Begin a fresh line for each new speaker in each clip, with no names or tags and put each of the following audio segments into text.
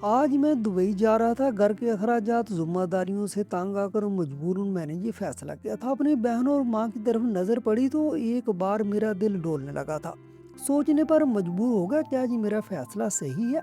आज मैं दुबई जा रहा था। घर के अखराजात जिम्मेदारियों से तंग आकर मजबूरन मैंने ये फैसला किया था। अपनी बहनों और माँ की तरफ नजर पड़ी तो एक बार मेरा दिल डोलने लगा था। सोचने पर मजबूर हो गया, क्या जी मेरा फैसला सही है?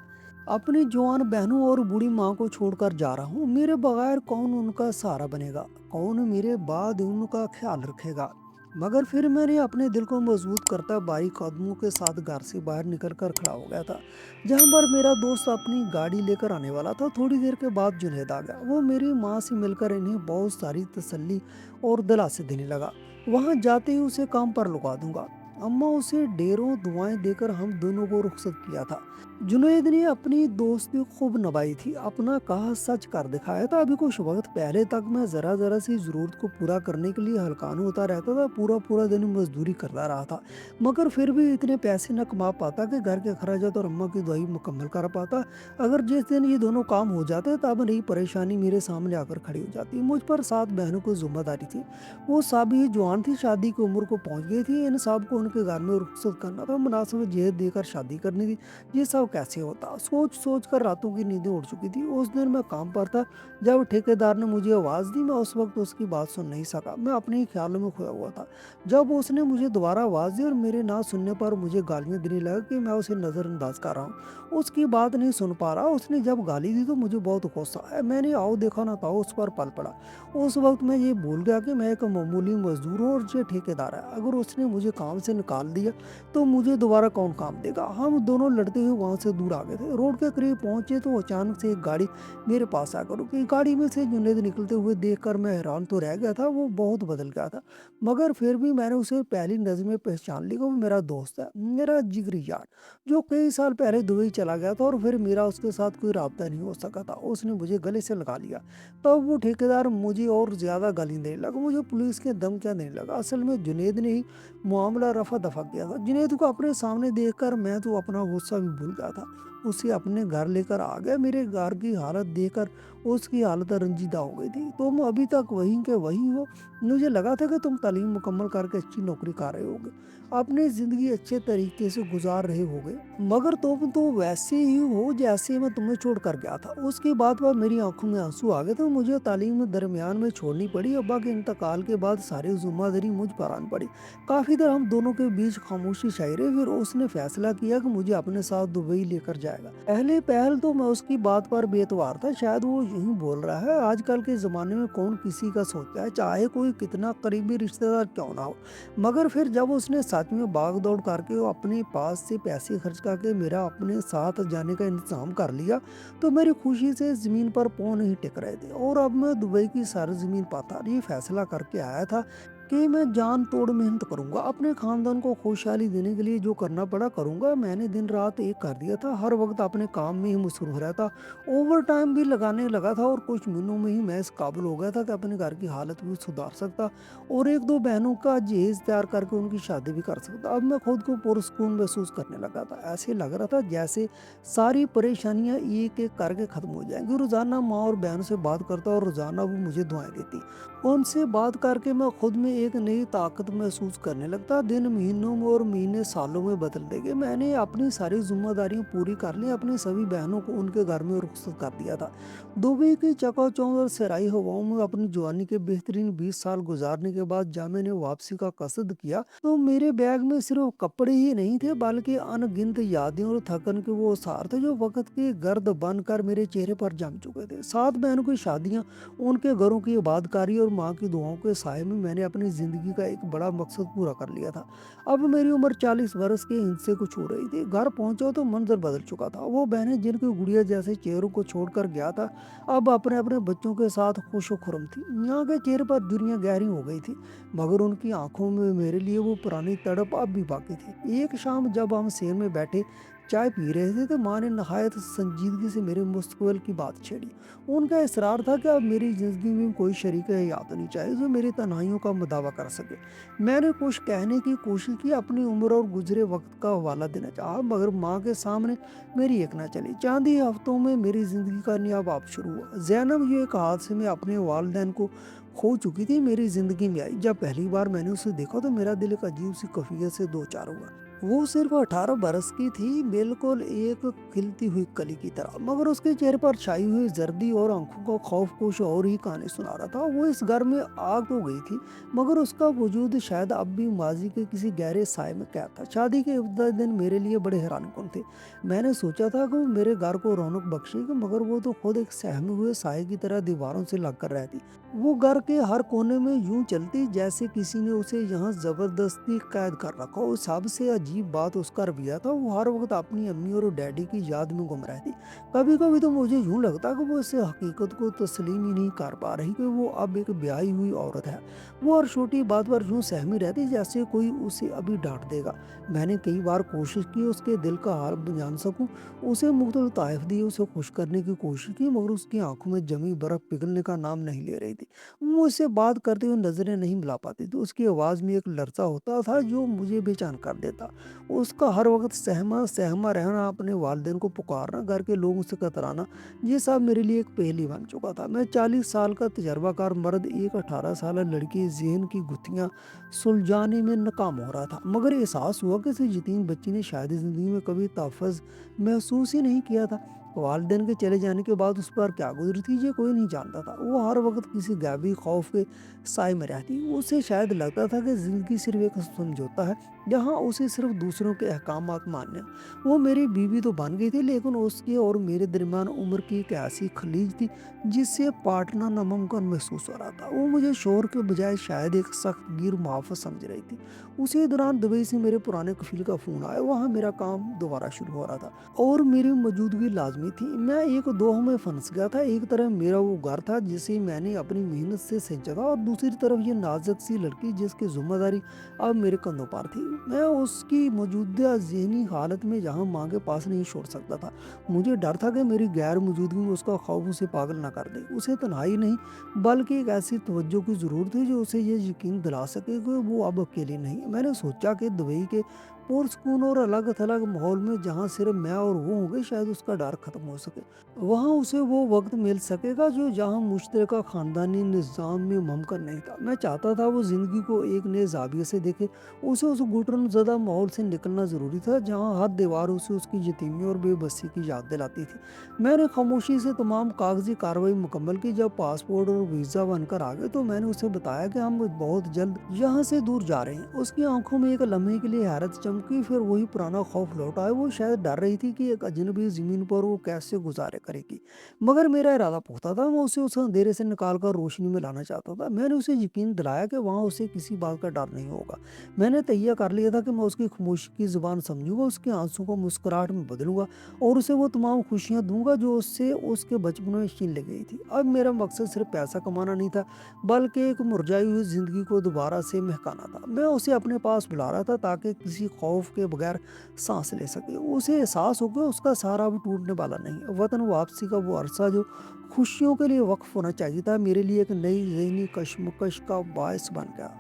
अपनी जवान बहनों और बूढ़ी माँ को छोड़कर जा रहा हूँ। मेरे बगैर कौन उनका सहारा बनेगा? कौन मेरे बाद उनका ख्याल रखेगा? मगर फिर मैंने अपने दिल को मजबूत करता बारीक कदमों के साथ घर से बाहर निकल कर खड़ा हो गया था, जहाँ पर मेरा दोस्त अपनी गाड़ी लेकर आने वाला था। थोड़ी देर के बाद जुनैद आ गया। वो मेरी माँ से मिलकर इन्हें बहुत सारी तसल्ली और दिलासे देने लगा। वहाँ जाते ही उसे काम पर लगा दूंगा। अम्मा उसे ढेरों दुआएं देकर हम दोनों को रुखसत किया था। जुनैद ने अपनी दोस्ती खूब निभाई थी, अपना कहा सच कर दिखाया था। अभी कुछ वक्त पहले तक मैं जरा जरा सी जरूरत को पूरा करने के लिए हलकान होता रहता था, पूरा पूरा दिन मजदूरी करता रहा था, मगर फिर भी इतने पैसे न कमा पाता कि घर के अखराजात और अम्मा की दवाई मुकम्मल कर पाता। अगर जिस दिन ये दोनों काम हो जाते तब नई परेशानी मेरे सामने आकर खड़ी हो जाती। मुझ पर 7 बहनों की जिम्मेदारी थी। वो सभी जवान थी, शादी की उम्र को पहुंच गई थी। इन सब को उनके घर में रुखसत करना था, मुनासिब जहेज देकर शादी करनी थी। ये सब कैसे होता? सोच सोच कर रातों की नींदें उड़ चुकी थी। उस दिन मैं काम पर था जब ठेकेदार ने मुझे आवाज़ दी। मैं उस वक्त उसकी बात सुन नहीं सका, मैं अपने ही ख्यालों में खोया हुआ था। जब उसने मुझे दोबारा आवाज़ दी और मेरे ना सुनने पर मुझे गालियाँ देने लगा कि मैं उसे नज़रअंदाज कर रहा हूँ, उसकी बात नहीं सुन पा रहा। उसने जब गाली दी तो मुझे बहुत गुस्सा आया। मैंने आओ देखा ना था उस पर पल पड़ा। उस वक्त मैं ये भूल गया कि मैं एक मामूली मजदूर हूँ और ये ठेकेदार है। अगर उसने मुझे काम से निकाल दिया तो मुझे दोबारा कौन काम देगा? हम दोनों लड़ते हुए वहाँ से दूर आ गए थे। रोड के करीब पहुंचे तो अचानक से एक गाड़ी मेरे पास आकर रुकी। गाड़ी में से जुनैद निकलते हुए देखकर मैं हैरान तो रह गया था, वो बहुत बदल गया था। मगर फिर भी मैंने उसे पहली नज़र में पहचान लिया। वो मेरा दोस्त है, मेरा जिगरी यार, जो कई साल पहले दुबई चला गया था और फिर मेरा उसके साथ कोई राब्ता नहीं हो सका था। उसने मुझे गले से लगा लिया। तब वो ठेकेदार मुझे और ज़्यादा गाली देने लगा, मुझे पुलिस के धमकियाँ देने लगा। असल में जुनैद ने ही मामला रफा दफा किया था। जुनैद को अपने सामने देखकर मैं तो अपना गुस्सा भी भूल गया था। उसे अपने घर लेकर आ गया। मेरे घर की हालत देखकर उसकी हालत रंजीदा हो गई थी। तुम अभी तक वहीं के वहीं हो। मुझे लगा था कि तुम तालीम मुकम्मल करके अच्छी नौकरी कर रहे होगे, अपनी ज़िंदगी अच्छे तरीके से गुजार रहे होगे, मगर तुम तो वैसे ही हो जैसे मैं तुम्हें छोड़ कर गया था। उसकी बात पर मेरी आंखों में आंसू आ गए थे। मुझे तालीम दरमियान में छोड़नी पड़ी। अब्बा के इंतकाल के बाद सारी जिम्मेदारी मुझ पर आन पड़ी। काफ़ी देर हम दोनों के बीच खामोशी छाई रही। फिर उसने फैसला किया कि मुझे अपने साथ दुबई लेकर जाएगा। पहले पहल तो मैं उसकी बात पर बेतवार था, शायद वो यूं बोल रहा है। आजकल के ज़माने में कौन किसी का सोचता है, चाहे कोई कितना करीबी रिश्तेदार क्यों ना हो। मगर फिर जब उसने सच में भाग दौड़ करके वो अपने पास से पैसे खर्च करके मेरा अपने साथ जाने का इंतजाम कर लिया, तो मेरी खुशी से ज़मीन पर पाँव नहीं टिक रहे थे। और अब मैं दुबई की सारी ज़मीन पाता ये फैसला करके आया था कि मैं जान तोड़ मेहनत करूंगा, अपने खानदान को खुशहाली देने के लिए जो करना पड़ा करूंगा। मैंने दिन रात एक कर दिया था, हर वक्त अपने काम में ही मसरूफ रहता, ओवर टाइम भी लगाने लगा था और कुछ महीनों में ही मैं इस काबिल हो गया था कि अपने घर की हालत भी सुधार सकता और एक दो बहनों का जहेज तैयार करके उनकी शादी भी कर सकता। अब मैं खुद को पुरस्कून महसूस करने लगा था। ऐसे लग रहा था जैसे सारी परेशानियां एक एक करके खत्म हो जाएंगी। रोजाना माँ और बहनों से बात करता और रोजाना वो मुझे दुआएं देती। उनसे बात करके मैं खुद में एक नई ताकत महसूस करने लगता। दिन महीनों में और महीने सालों में बदल गए। मैंने अपनी सारी जिम्मेदारियां पूरी कर ली। अपनी सभी बहनों को उनके घर में रुखसत कर दिया था। दुबई की चकाचौंध और सराई हवाओं में अपनी जवानी के बेहतरीन 20 साल गुजारने के बाद जब मैंने वापसी का कसद किया तो मेरे बैग में सिर्फ कपड़े ही नहीं थे, बल्कि अनगिनत यादें और थकन के वो सार थे जो वक्त के गर्द बनकर मेरे चेहरे पर जम चुके थे। 7 बहनों की शादियां, उनके घरों की इबादतकारी और माँ की दुआओं के साए में मैंने अपनी ज़िंदगी का एक बड़ा मकसद पूरा कर लिया था। अब मेरी उम्र 40 वर्ष के हिस्से को छू रही थी। घर पहुंचा तो मंजर बदल चुका था। वो बहनें जिनकी गुड़िया जैसे चेहरों को छोड़कर गया था अब अपने अपने बच्चों के साथ खुश खुरम थी। यहाँ के चेहरे पर दुनिया गहरी हो गई थी, मगर उनकी आंखों में मेरे लिए वो पुरानी तड़प अब भी बाकी थी। एक शाम जब हम सेन में बैठे चाय पी रहे थे तो माँ ने नहायत संजीदगी से मेरे मुस्तकबिल की बात छेड़ी। उनका इसरार था कि अब मेरी ज़िंदगी में कोई शरीक हयात नहीं चाहिए जो मेरी तन्हाइयों का मुदावा कर सके। मैंने कुछ कहने की कोशिश की, अपनी उम्र और गुजरे वक्त का हवाला देना चाहा, मगर माँ के सामने मेरी एक ना चली। चंद ही हफ्तों में मेरी ज़िंदगी का नया बाब शुरू हुआ। जैनब जो एक हादसे में अपने वालिदैन को खो चुकी थी मेरी ज़िंदगी में आई। जब पहली बार मैंने उसे देखा तो मेरा दिल एक अजीब सी कैफियत से दो चार हुआ। वो सिर्फ 18 बरस की थी, बिल्कुल एक खिलती हुई कली की तरह, मगर उसके चेहरे पर छाई हुई जर्दी और आंखों का खौफ कुछ और ही कहानी सुना रहा था। वो इस घर में आ तो गई थी, मगर उसका वजूद शायद अब भी माजी के किसी गहरे साए में कैद था। शादी के इब्तदाई दिन मेरे लिए बड़े हैरानकुन थे। मैंने सोचा था कि वो मेरे घर को रौनक बख्शेगी, मगर वो तो खुद एक सहमे हुए साए की तरह दीवारों से लगकर रहती। वो घर के हर कोने में यूं चलती जैसे किसी ने उसे यहाँ जबरदस्ती कैद कर रखा हो। सबसे अजीब बात उसका रवैया था, वो हर वक्त अपनी अम्मी और डैडी की याद में गुम रहती। कभी कभी तो मुझे यूं लगता कि वो इस हकीकत को तस्लीम ही नहीं कर पा रही कि वो अब एक ब्याही हुई औरत है। वो हर छोटी बात पर यूं सहमी रहती जैसे कोई उसे अभी डांट देगा। मैंने कई बार कोशिश की उसके दिल का हाल जान सकूं, उसे मुख्तलिफ तारीफ दी, उसे खुश करने की कोशिश की, मगर उसकी आंखों में जमी बर्फ पिघलने का नाम नहीं ले रही थी। वो मुझसे बात करते हुए नजरें नहीं मिला पाती थी। उसकी आवाज़ में एक लरज़ा होता था जो मुझे बेचैन कर देता। उसका हर वक्त सहमा सहमा रहना, अपने वालिदैन को पुकारना, घर के लोगों से कतराना, ये सब मेरे लिए एक पहेली बन चुका था। मैं 40 साल का तजर्बाकार मर्द एक 18 साल लड़की जहन की गुत्थियां सुलझाने में नाकाम हो रहा था। मगर एहसास हुआ कि इस यतीम बच्ची ने शायद ज़िंदगी में कभी तहफ़्फ़ुज़ महसूस ही नहीं किया था। वालिदैन के चले जाने के बाद उस पर क्या गुजरी थी ये कोई नहीं जानता था। वो हर वक्त किसी गैबी खौफ के साए में रहती। उसे शायद लगता था कि ज़िंदगी सिर्फ एक समझौता है, जहाँ उसे सिर्फ दूसरों के अहकामात मानने। वो मेरी बीवी तो बन गई थी, लेकिन उसके और मेरे दरमियान उम्र की एक ऐसी खलीज थी जिससे पाटना नामुमकिन महसूस हो रहा था। वो मुझे शोहर के बजाय शायद एक सख्त गिर मुआफ़ समझ रही थी। उसी दौरान दुबई से मेरे पुराने कफील का फ़ोन आया। वहाँ मेरा काम दोबारा शुरू हो रहा था और मेरी मौजूदगी लाजमी थी। मैं एक दोह में फंस गया था। एक तरफ मेरा वो घर था जिसे मैंने अपनी मेहनत से सींचा था, और दूसरी तरफ ये नाजुक सी लड़की जिसकी जिम्मेदारी अब मेरे कंधों पर थी। मैं उसकी मौजूदा ज़हनी हालत में जहाँ माँ के पास नहीं छोड़ सकता था। मुझे डर था कि मेरी गैर मौजूदगी में उसका खौफ उसे पागल ना कर दे। उसे तन्हाई नहीं, बल्कि एक ऐसी तवज्जो की ज़रूरत थी जो उसे ये यकीन दिला सके कि वो अब अकेली नहीं है। मैंने सोचा कि दुबई के पुरसकून और अलग थलग माहौल में जहाँ सिर्फ मैं और वो होंगे, शायद उसका डर खत्म हो सके। वहाँ उसे वो वक्त मिल सकेगा जो जहाँ मुश्तरका खानदानी निज़ाम में मुमकिन नहीं था। मैं चाहता था वो ज़िंदगी को एक नए ज़ाविये से देखे। उसे उस घुटन ज़दा माहौल से निकलना ज़रूरी था जहाँ हर दीवार उसे उसकी यतीमी और बेबसी की याद दिलाती थी। मैंने खामोशी से तमाम कागजी कार्रवाई मुकम्मल की। जब पासपोर्ट और वीज़ा बनकर आ गए तो मैंने उसे बताया कि हम बहुत जल्द यहाँ से दूर जा रहे हैं। उसकी आंखों में एक लम्हे के लिए हैरत चमकी, फिर वही पुराना खौफ लौट आया। वो शायद डर रही थी कि एक अजनबी ज़मीन पर वो कैसे गुजारे करेगी, मगर मेरा इरादा पुख्ता था। मैं उसे उस अंधेरे से निकाल कर रोशनी में लाना चाहता था। मैंने उसे यकीन दिलाया कि वहाँ उसे किसी बात का डर नहीं होगा। मैंने तैयार कर लिया था कि मैं उसकी खामोशी की ज़ुबान समझूंगा, उसके आंसू को मुस्कुराहट में बदलूंगा, और उसे वो तमाम खुशियाँ दूंगा जो उससे उसके बचपन में छीन ली गई थी। अब मेरा मकसद सिर्फ पैसा कमाना नहीं था, बल्कि एक मुरझाई हुई ज़िंदगी को दोबारा से महकाना था। मैं उसे अपने पास बुला रहा था ताकि किसी खौफ के बगैर सांस ले सके। उसे एहसास हो गया उसका सहारा अब टूटने वाला नहीं है। वतन वापसी का वो अरसा जो खुशियों के लिए वक्फ होना चाहिए था, मेरे लिए एक नई ज़हनी कशमकश का बायस बन गया।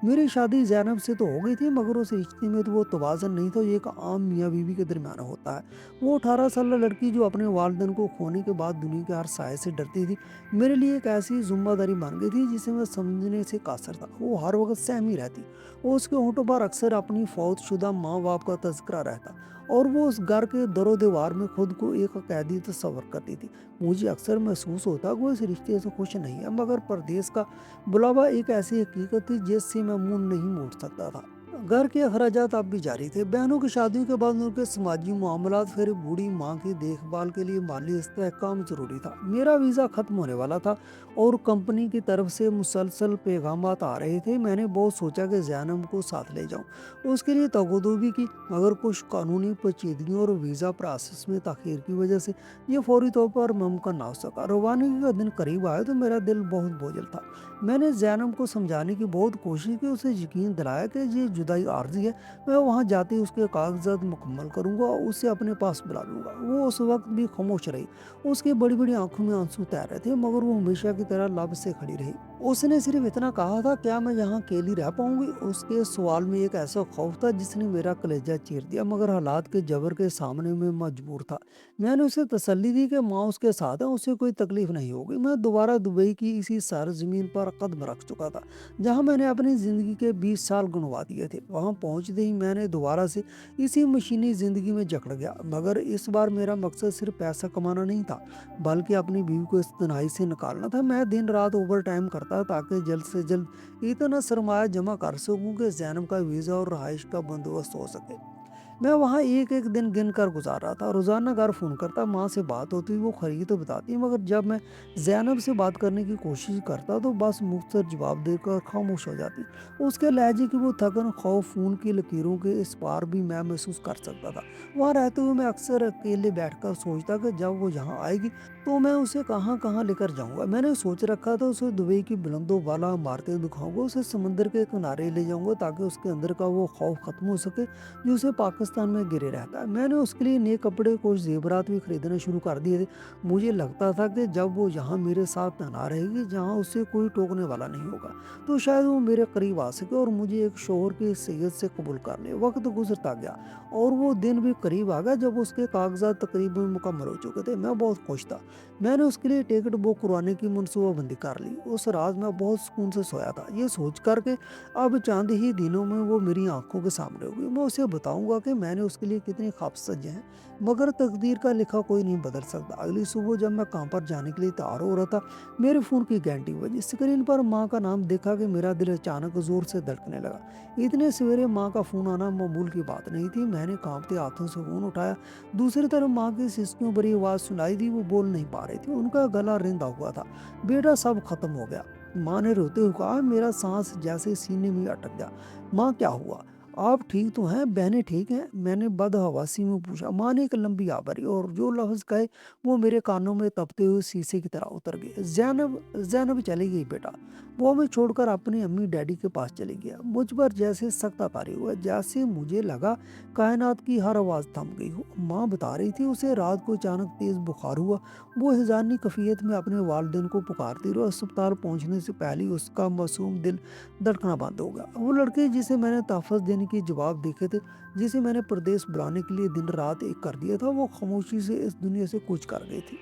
मेरी शादी ज़ैनब से तो हो गई थी, मगर उस रिश्ते में तो वो तवाज़ुन नहीं था जो एक आम मियाँ बीवी के दरमियान होता है। वो 18 साल लड़की जो अपने वालिदैन को खोने के बाद दुनिया के हर साए से डरती थी, मेरे लिए एक ऐसी ज़िम्मेदारी बन गई थी जिसे मैं समझने से कासर था। वो हर वक्त सहमी रहती, वो उसके होंठों पर अक्सर अपनी फौतशुदा माँ बाप का तज़किरा रहता, और वो उस घर के दरो दीवार में खुद को एक कैदी तस्वर करती थी। मुझे अक्सर महसूस होता कि वो इस रिश्ते से खुश नहीं है, मगर परदेश का बुलावा एक ऐसी हकीकत थी जिससे मैं मुंह नहीं मोड़ सकता था। घर के अखराजात अब भी जारी थे। बहनों की शादियों के बाद उनके समाजी मामलात, फिर बूढ़ी माँ की देखभाल के लिए माली इस्तेहकाम जरूरी था। मेरा वीज़ा खत्म होने वाला था और कंपनी की तरफ से मुसलसल पैगामात आ रहे थे। मैंने बहुत सोचा कि जैनब को साथ ले जाऊं, उसके लिए तगदो भी की, मगर कुछ कानूनी पेचीदगियों और वीज़ा प्रोसेस में ताखीर की वजह से ये फौरी तौर पर मुमकिन ना हो सका। रवानगी का दिन करीब आया तो मेरा दिल बहुत बोझल था। मैंने जैनब को समझाने की बहुत कोशिश की, उसे यकीन दिलाया कि ये जुदाई आर्जी है। मैं वहाँ जाते ही उसके कागजात मुकम्मल करूँगा और उसे अपने पास बुला लूँगा। वो उस वक्त भी खामोश रही। उसकी बड़ी बड़ी आंखों में आंसू तैर रहे थे, मगर वो हमेशा की तरह लब से खड़ी रही। उसने सिर्फ इतना कहा था, क्या मैं यहाँ अकेली रह पाऊंगी? उसके सवाल में एक ऐसा खौफ था जिसने मेरा कलेजा चीर दिया, मगर हालात के जबर के सामने मैं मजबूर था। मैंने उसे तसल्ली दी कि माँ उसके साथ है, उसे कोई तकलीफ नहीं होगी। मैं दोबारा दुबई की इसी सरजमीन पर कदम रख चुका था जहाँ मैंने अपनी ज़िंदगी के 20 साल गुनवा दिए थे। थे। वहाँ पहुँचते ही मैंने दोबारा से इसी मशीनी ज़िंदगी में जकड़ गया, मगर इस बार मेरा मकसद सिर्फ पैसा कमाना नहीं था, बल्कि अपनी बीवी को इस तन्हाई से निकालना था। मैं दिन रात ओवर टाइम करता ताकि जल्द से जल्द इतना सरमाया जमा कर सकूं कि ज़ैनब का वीज़ा और रहाइश का बंदोबस्त हो सके। मैं वहाँ एक-एक दिन गिन कर गुज़ार रहा था। रोज़ाना घर फ़ोन करता, माँ से बात होती, वो खरी तो बताती, मगर जब मैं ज़ैनब से बात करने की कोशिश करता तो बस मुख्तसर जवाब देकर खामोश हो जाती। उसके लहजे की वो थकन, खौफ, फ़ोन की लकीरों के इस पार भी मैं महसूस कर सकता था। वहाँ रहते हुए मैं अक्सर अकेले बैठकर सोचता कि जब वो यहाँ आएगी तो मैं उसे कहाँ-कहाँ लेकर जाऊँगा। मैंने सोच रखा था उसे दुबई की बुलंदों वाला इमारतें दिखाऊँगा, उसे समंदर के किनारे ले जाऊँगा ताकि उसके अंदर का वो खौफ ख़त्म हो सके जो उसे पाकिस्तान में गिरे रहता है। मैंने उसके लिए नए कपड़े, कुछ ज़ेवरात भी खरीदने शुरू कर दिए थे। मुझे लगता था कि जब वो यहाँ मेरे साथ तन्हा रहेगी, जहाँ उसे कोई टोकने वाला नहीं होगा, तो शायद वो मेरे करीब आ सके और मुझे एक शौहर की हैसियत से कबूल कर ले। वक्त गुजरता गया और वो दिन भी करीब आ गया जब उसके कागजात तकरीबन मुकम्मल हो चुके थे। मैं बहुत खुश था। मैंने उसके लिए टिकट बुक करवाने की मनसूबाबंदी कर ली। उस रात मैं बहुत सुकून से सोया था, ये सोच कर के अब चंद ही दिनों में वो मेरी आंखों के सामने होगी। मैं उसे बताऊंगा कि मैंने उसके लिए कितनी ख्वाब सजे हैं, मगर तकदीर का लिखा कोई नहीं बदल सकता। अगली सुबह जब मैं काम पर जाने के लिए तैयार हो रहा था, मेरे फ़ोन की घंटी बजी। स्क्रीन पर माँ का नाम देखा कि मेरा दिल अचानक ज़ोर से धड़कने लगा। इतने सवेरे माँ का फ़ोन आना मामूल की बात नहीं थी। मैंने कांपते हाथों से फ़ोन उठाया। दूसरी तरफ माँ की सिसकियों भरी आवाज़ सुनाई दी। वो बोल नहीं पा रही थी, उनका गला रिंधा हुआ था। बेटा, सब खत्म हो गया, माँ ने रोते हुए कहा। मेरा सांस जैसे सीने में अटक गया। माँ, क्या हुआ? आप ठीक तो हैं? बहनें ठीक हैं? मैंने बदहवासी में पूछा। माँ ने एक लंबी आह भरी और जो लफ्ज़ कहे वो मेरे कानों में तपते हुए शीशे की तरह उतर गए। ज़ैनब, ज़ैनब चली गई बेटा। वो हमें छोड़कर अपनी अम्मी डैडी के पास चली गया। मुझ पर जैसे सख्त तारी हुआ, जैसे मुझे लगा कायनात की हर आवाज़ थम गई हो। माँ बता रही थी उसे रात को अचानक तेज़ बुखार हुआ। वो हिजानी कफियत में अपने वालिदैन को पुकारती रही और अस्पताल पहुंचने से पहले ही उसका मासूम दिल धड़कना बंद हो गया। वो लड़के जिसे मैंने तहफ़्फ़ुज़ देने के जवाब देखे थे, जिसे मैंने प्रदेश बुलाने के लिए दिन रात एक कर दिया था, वो खामोशी से इस दुनिया से कूच कर गई थी।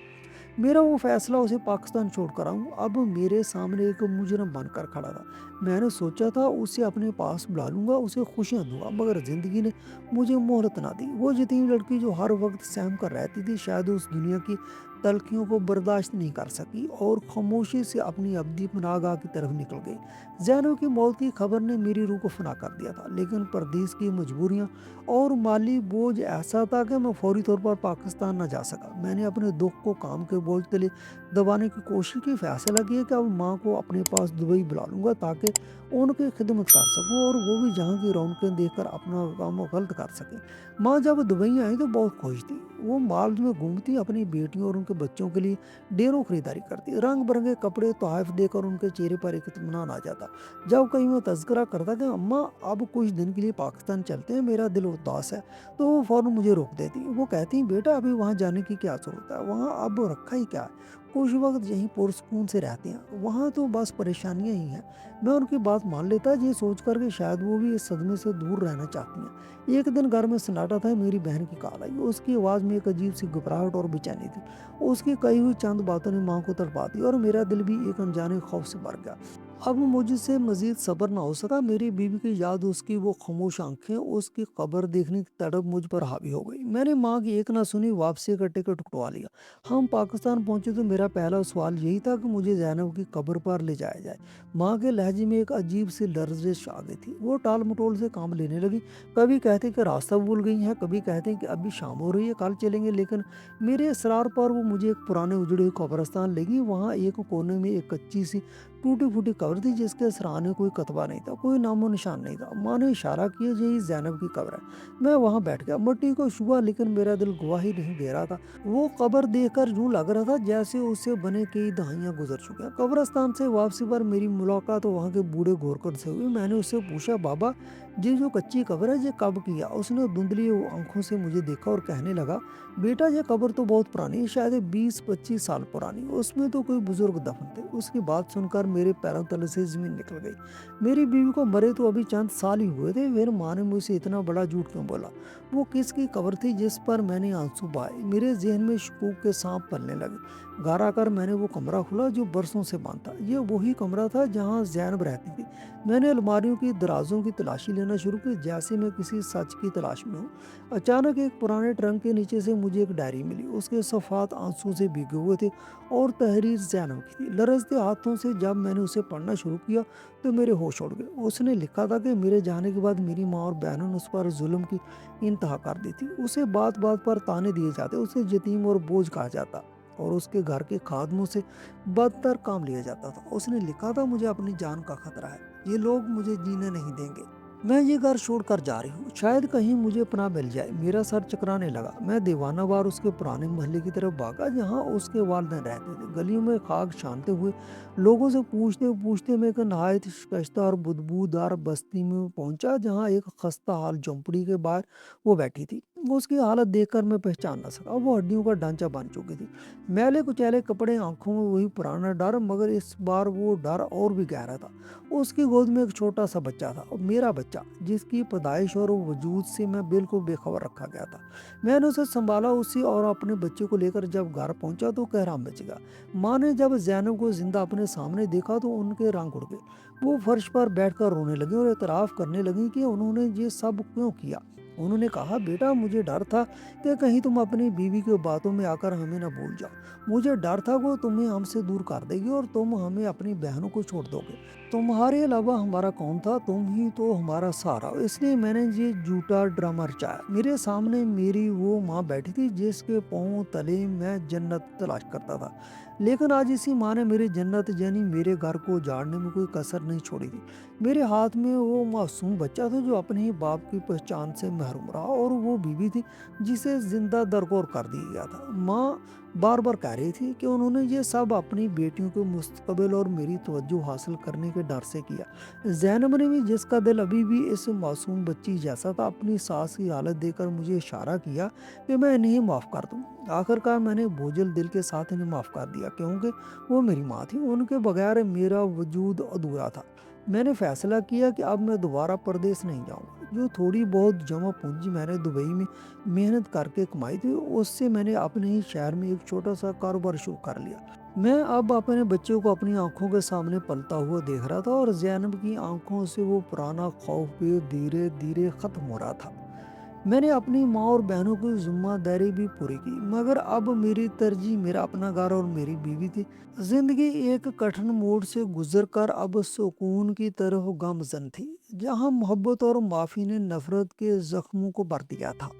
मेरा वो फैसला उसे पाकिस्तान छोड़कर आऊं अब मेरे सामने एक मुजरम बनकर खड़ा था। मैंने सोचा था उसे अपने पास बुला लूंगा, उसे खुशियां दूंगा, मगर जिंदगी ने मुझे मोहलत ना दी। वो यतीम लड़की जो हर वक्त सहम कर रहती थी, शायद उस दुनिया की तलखियों को बर्दाश्त नहीं कर सकी और खामोशी से अपनी अब्दी पनाहगाह की तरफ निकल गई। जैनब की मौत की खबर ने मेरी रूह को फना कर दिया था, लेकिन परदेश की मजबूरियां और माली बोझ ऐसा था कि मैं फौरी तौर पर पाकिस्तान न जा सका। मैंने अपने दुख को काम के बोझ तले दबाने की कोशिश की। फैसला किया कि अब माँ को अपने पास दुबई बुला लूंगा ताकि उनकी खिदमत कर सकूं और वो भी जहाँ की रौनकें देखकर अपना काम गलत कर सके। माँ जब दुबई आई तो बहुत खुश थी। वो मॉल में घूमती, अपनी बेटियों और उनके बच्चों के लिए ढेरों खरीदारी करती, रंग बिरंगे कपड़े तोहफ देकर उनके चेहरे पर एक इत्मीनान आ जाता। जब कहीं मैं तज़किरा करता कि अम्मा अब कुछ दिन के लिए पाकिस्तान चलते हैं, मेरा दिल उदास है, तो वो फ़ौरन मुझे रोक देती। वो कहती, बेटा अभी वहाँ जाने की क्या ज़रूरत है, वहाँ अब रखा ही क्या है, कुछ वक्त यहीं पुरसकून से रहते हैं, वहाँ तो बस परेशानियाँ ही हैं। मैं उनकी बात मान लेता, ये सोच कर कि शायद वो भी इस सदमे से दूर रहना चाहती हैं। एक दिन घर में सन्नाटा था। मेरी बहन की कॉल आई। उसकी आवाज़ में एक अजीब सी घबराहट और बेचैनी थी। उसकी कही हुई चंद बातों ने माँ को तड़पा दी और मेरा दिल भी एक अनजाने खौफ से भर गया। अब मुझसे मजीद सब्र ना हो सका। मेरी बीवी की याद, उसकी वो खामोश आंखें, उसकी कब्र देखने की तड़प मुझ पर हावी हो गई। मैंने माँ की एक ना सुनी, वापसी का टिकट कटवा लिया। हम पाकिस्तान पहुंचे तो मेरा पहला सवाल यही था कि मुझे जैनब की कब्र पर ले जाया जाए। माँ के लहजे में एक अजीब सी लर्जिश आ गई थी। वो टाल मटोल से काम लेने लगी। कभी कहते कि रास्ता भूल गई हैं, कभी कहते कि अभी शाम हो रही है, कल चलेंगे। लेकिन मेरे इसरार पर वो मुझे एक पुराने उजड़े हुए कब्रिस्तान ले गई। वहाँ एक कोने में एक कच्ची सी टूटी फूटी कब्र थी, जिसके सराहने कोई कतबा नहीं था, कोई नामो निशान नहीं था। माँ ने इशारा किया, यही जैनब की कब्र है। मैं वहाँ बैठ गया, मिट्टी को छुआ, लेकिन मेरा दिल गवाही नहीं दे रहा था। वो कब्र देखकर यूं लग रहा था जैसे उससे बने कई दहाइयां गुजर चुकी हैं। कब्रिस्तान से वापसी पर मेरी मुलाकात वहाँ के बूढ़े गोरकन से हुई। मैंने उससे पूछा, बाबा ये जो कच्ची कब्र है, ये कब किया? उसने धुंधली आंखों से मुझे देखा और कहने लगा, बेटा ये कब्र तो बहुत पुरानी है, शायद 20-25 साल पुरानी। उसमें तो कोई बुजुर्ग दफन थे। उसकी बात सुनकर मेरे पैरों तले तले से ज़मीन निकल गई। मेरी बीवी को मरे तो अभी चंद साल ही हुए थे, फिर माँ ने मुझसे इतना बड़ा झूठ क्यों बोला? वो किसकी कब्र थी जिस पर मैंने आंसू बहाए? मेरे ज़हन में शकूक के साँप पलने लगे। घर आकर मैंने वो कमरा खोला जो बरसों से बंद था। ये वही कमरा था जहाँ ज़ैनब रहती थी। मैंने अलमारियों की दराज़ों की तलाशी लेना शुरू की, जैसे मैं किसी सच की तलाश में हूँ। अचानक एक पुराने ट्रंक के नीचे से मुझे एक डायरी मिली। उसके सफ़ात आंसू से भीगे हुए थे और तहरीर ज़ैनब की थी। लरजते हाथों से जब मैंने उसे पढ़ना शुरू किया तो मेरे होश उड़ गए। उसने लिखा था कि मेरे जाने के बाद मेरी माँ और बहनों ने उस पर जुल्म की इंतहा कर दी थी। उसे बात बात पर ताने दिए जाते, उसे यतीम और बोझ कहा जाता और उसके घर के खादमों से बदतर काम लिया जाता था। उसने लिखा था, मुझे अपनी जान का खतरा है, ये लोग मुझे जीने नहीं देंगे। मैं ये घर छोड़कर जा रही हूँ, शायद कहीं मुझे पनाह मिल जाए। मेरा सर चकराने लगा। मैं दीवाना वार उसके पुराने मोहल्ले की तरफ भागा जहाँ उसके वालिदैन रहते थे। गलियों में खाक छानते हुए लोगों से पूछते पूछते मैं एक नहायत शिकस्ता और बदबूदार बस्ती में पहुंचा जहाँ एक खस्ता हाल झोंपड़ी के बाहर वो बैठी थी। उसकी हालत देखकर मैं पहचान न सका, वो हड्डियों का ढांचा बन चुकी थी। मैले कुचैले कपड़े, आंखों में वही पुराना डर, मगर इस बार वो डर और भी गहरा था। उसकी गोद में एक छोटा सा बच्चा था, और मेरा बच्चा, जिसकी पैदाइश और वजूद से मैं बिल्कुल बेखबर रखा गया था। मैंने उसे संभाला, उसी और अपने बच्चे को लेकर जब घर पहुंचा तो कहराम बच गया। माँ ने जब ज़ैनब को जिंदा अपने सामने देखा तो उनके रंग उड़ गए। वो फर्श पर बैठकर रोने लगी और एतराफ़ करने लगी कि उन्होंने ये सब क्यों किया। उन्होंने कहा, बेटा मुझे डर था कि कहीं तुम अपनी बीवी की बातों में आकर हमें न भूल जाओ। मुझे डर था वो तुम्हें हमसे दूर कर देगी और तुम हमें अपनी बहनों को छोड़ दोगे। तुम्हारे अलावा हमारा कौन था? तुम ही तो हमारा सहारा हो। इसलिए मैंने ये झूठा ड्रामा रचाया। मेरे सामने मेरी वो माँ बैठी थी जिसके पाँव तले मैं जन्नत तलाश करता था। लेकिन आज इसी माँ ने मेरी जन्नत यानी मेरे घर को उजाड़ने में कोई कसर नहीं छोड़ी थी। मेरे हाथ में वो मासूम बच्चा था जो अपने ही बाप की पहचान से महरूम रहा, और वो बीवी थी जिसे जिंदा दरगोर कर दिया गया था। माँ बार बार कह रही थी कि उन्होंने ये सब अपनी बेटियों के मुस्तकबिल और मेरी तवज्जो हासिल करने के डर से किया। ज़ैनब ने भी, जिसका दिल अभी भी इस मासूम बच्ची जैसा था, अपनी सास की हालत देखकर मुझे इशारा किया कि मैं इन्हें माफ़ कर दूं। आखिरकार मैंने बोझल दिल के साथ इन्हें माफ़ कर दिया, क्योंकि वो मेरी माँ थी। उनके बगैर मेरा वजूद अधूरा था। मैंने फैसला किया कि अब मैं दोबारा परदेश नहीं जाऊंगा। जो थोड़ी बहुत जमा पूंजी मैंने दुबई में मेहनत करके कमाई थी, उससे मैंने अपने ही शहर में एक छोटा सा कारोबार शुरू कर लिया। मैं अब अपने बच्चे को अपनी आंखों के सामने पलता हुआ देख रहा था, और ज़ैनब की आंखों से वो पुराना खौफ भी धीरे धीरे खत्म हो रहा था। मैंने अपनी माँ और बहनों की जिम्मेदारी भी पूरी की, मगर अब मेरी तरजीह मेरा अपना घर और मेरी बीवी थी। जिंदगी एक कठिन मोड़ से गुजरकर अब सुकून की तरफ गामजन थी, जहाँ मोहब्बत और माफ़ी ने नफरत के जख्मों को भर दिया था।